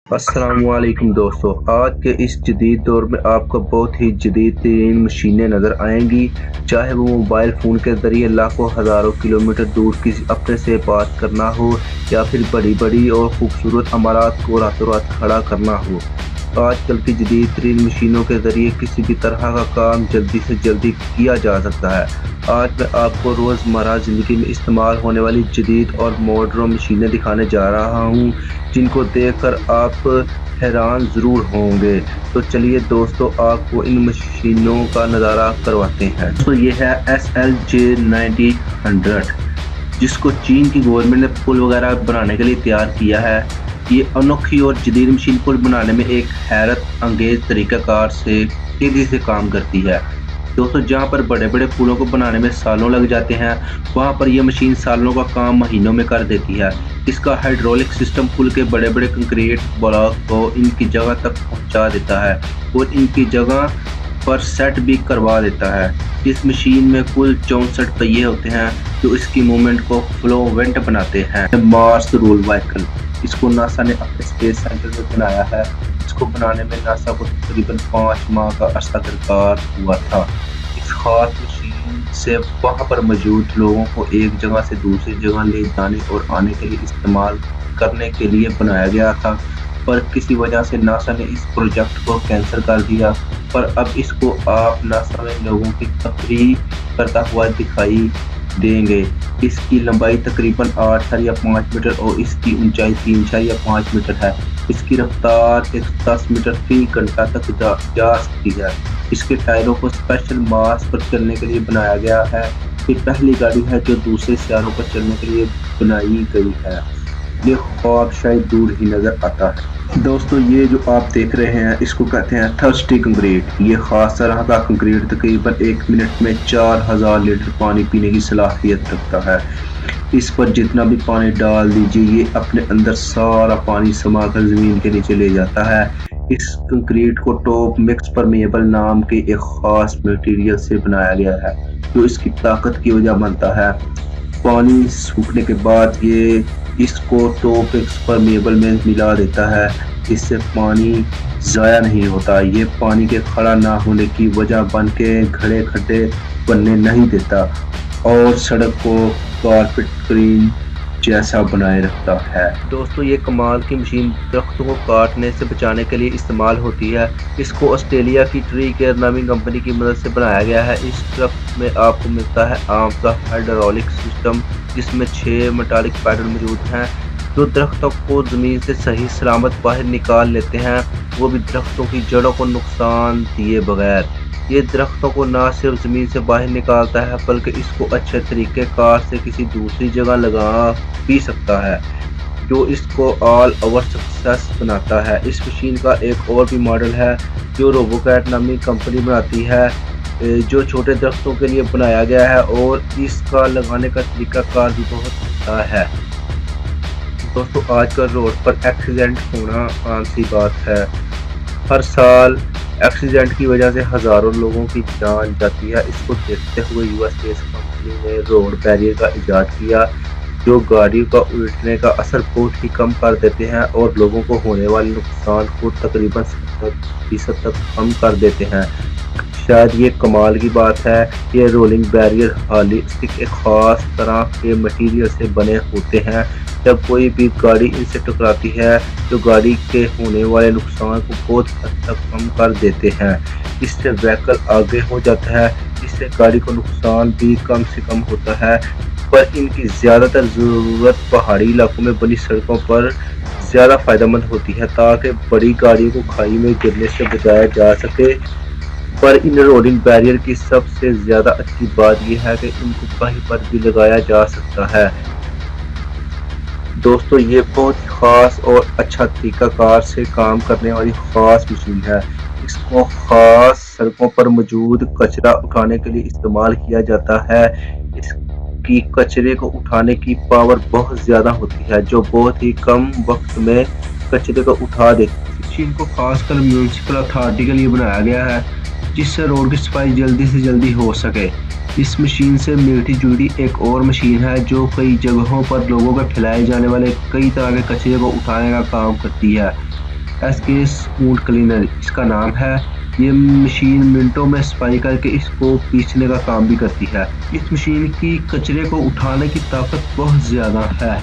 अस्सलाम वालेकुम दोस्तों, आज के इस जदीद दौर में आपको बहुत ही जदीद तरीन मशीनें नज़र आएंगी। चाहे वो मोबाइल फ़ोन के ज़रिए लाखों हज़ारों किलोमीटर दूर किसी अपने से बात करना हो या फिर बड़ी बड़ी और ख़ूबसूरत इमारत को रातों रात खड़ा करना हो। आजकल की जदीद तरीन मशीनों के ज़रिए किसी भी तरह का काम जल्दी से जल्दी किया जा सकता है। आज मैं आपको रोज़मर्रा ज़िंदगी में इस्तेमाल होने वाली जदीद और मॉडर्न मशीनें दिखाने जा रहा हूँ, जिनको देखकर आप हैरान ज़रूर होंगे। तो चलिए दोस्तों, आपको इन मशीनों का नज़ारा करवाते हैं। तो ये है SLJ90, जिसको चीन की गवर्नमेंट ने पुल वगैरह बनाने के लिए तैयार किया है। ये अनोखी और जदीद मशीन पुल बनाने में एक हैरत अंगेज तरीक़ाकार से तेज़ी से काम करती है। दोस्तों, जहाँ पर बड़े बड़े पुलों को बनाने में सालों लग जाते हैं, वहाँ पर यह मशीन सालों का काम महीनों में कर देती है। इसका हाइड्रोलिक सिस्टम पुल के बड़े बड़े कंक्रीट ब्लॉक को इनकी जगह तक पहुँचा देता है और इनकी जगह पर सेट भी करवा देता है। इस मशीन में कुल 64 पहिए होते हैं जो इसकी मूवमेंट को फ्लोवेंट बनाते हैं। मार्स रूल व्हीकल, इसको नासा ने अपने स्पेस सेंटर में बनाया है। इसको बनाने में नासा को तकरीबन 5 माह का अरसा दरकार हुआ था। इस खास मशीन से वहाँ पर मौजूद लोगों को एक जगह से दूसरी जगह ले जाने और आने के लिए इस्तेमाल करने के लिए बनाया गया था, पर किसी वजह से नासा ने इस प्रोजेक्ट को कैंसिल कर दिया। पर अब इसको आप नासा में लोगों की तकरीब करता हुआ दिखाई देंगे। इसकी लंबाई तकरीबन 8 या 5 मीटर और इसकी ऊंचाई 3 या 5 मीटर है। इसकी रफ्तार 110 मीटर फी घंटा तक जा सकती है। इसके टायरों को स्पेशल मास पर चलने के लिए बनाया गया है। ये पहली गाड़ी है जो दूसरे सियारों पर चलने के लिए बनाई गई है। ये ख्वाब शायद दूर ही नज़र आता है। दोस्तों, ये जो आप देख रहे हैं इसको कहते हैं थर्स्टी कंक्रीट। ये ख़ास तरह का कंक्रीट तकरीबन 1 मिनट में 4000 लीटर पानी पीने की सलाहियत रखता है। इस पर जितना भी पानी डाल दीजिए, ये अपने अंदर सारा पानी समाकर ज़मीन के नीचे ले जाता है। इस कंक्रीट को टॉप मिक्स परमेएबल नाम के एक ख़ास मटेरियल से बनाया गया है, जो इसकी ताकत की वजह बनता है। पानी सूखने के बाद ये इसको टॉप मिक्स परमेएबल में मिला देता है। इससे पानी ज़ाया नहीं होता। ये पानी के खड़ा ना होने की वजह बन के घड़े खड्डे बनने नहीं देता और सड़क को कारपेट क्लीन जैसा बनाए रखता है। दोस्तों, ये कमाल की मशीन दरख्तों को काटने से बचाने के लिए इस्तेमाल होती है। इसको ऑस्ट्रेलिया की ट्री केयर नामी कंपनी की मदद से बनाया गया है। इस ट्रक में आपको मिलता है आम का हाइड्रोलिक सिस्टम, जिसमें 6 मेटालिक पैडल मौजूद हैं जो दरख्तों को ज़मीन से सही सलामत बाहर निकाल लेते हैं, वो भी दरख्तों की जड़ों को नुकसान दिए बगैर। ये दरख्तों को न सिर्फ ज़मीन से बाहर निकालता है बल्कि इसको अच्छे तरीके कार से किसी दूसरी जगह लगा भी सकता है, जो इसको ऑल ओवर सक्सेस बनाता है। इस मशीन का एक और भी मॉडल है जो रोबोकैट नामी कंपनी बनाती है, जो छोटे दरख्तों के लिए बनाया गया है और इसका लगाने का तरीका कार भी बहुत अच्छा है। दोस्तों, आजकल रोड पर एक्सीडेंट होना आम सी बात है। हर साल एक्सीडेंट की वजह से हज़ारों लोगों की जान जाती है। इसको देखते हुए यूएस बेस्ड कंपनी ने रोड बैरियर का इजाद किया, जो गाड़ियों का उलटने का असर बहुत ही कम कर देते हैं और लोगों को होने वाले नुकसान को तकरीबन 70% तक कम कर देते हैं। शायद ये कमाल की बात है। ये रोलिंग बैरियर हॉलिस्टिक एक ख़ास तरह के मटेरियल से बने होते हैं। जब कोई भी गाड़ी इनसे टकराती है तो गाड़ी के होने वाले नुकसान को बहुत हद तक कम कर देते हैं। इससे व्हीकल आगे हो जाता है, इससे गाड़ी को नुकसान भी कम से कम होता है। पर इनकी ज़्यादातर ज़रूरत पहाड़ी इलाकों में बनी सड़कों पर ज़्यादा फ़ायदेमंद होती है, ताकि बड़ी गाड़ियों को खाई में गिरने से बचाया जा सके। पर इन रोलिंग बैरियर की सबसे ज़्यादा अच्छी बात यह है कि इनको कहीं पर भी लगाया जा सकता है। दोस्तों, ये बहुत ही ख़ास और अच्छा तरीक़ाकार से काम करने वाली ख़ास मशीन है। इसको ख़ास सड़कों पर मौजूद कचरा उठाने के लिए इस्तेमाल किया जाता है। इसकी कचरे को उठाने की पावर बहुत ज़्यादा होती है, जो बहुत ही कम वक्त में कचरे को उठा देती है। मशीन को खासकर म्यूनिसिपल अथॉरिटी के लिए बनाया गया है, जिससे रोड की सफाई जल्दी से जल्दी हो सके। इस मशीन से मिलती जुड़ी एक और मशीन है जो कई जगहों पर लोगों के फैलाए जाने वाले कई तरह के कचरे को उठाने का काम करती है। SKS اسموتھ کلینر اس کا نام ہے۔ یہ مشین منٹوں میں صفائی کر کے اس کو پیسنے کا کام بھی کرتی ہے۔ اس مشین کی کچرے کو اٹھانے کی طاقت بہت زیادہ ہے۔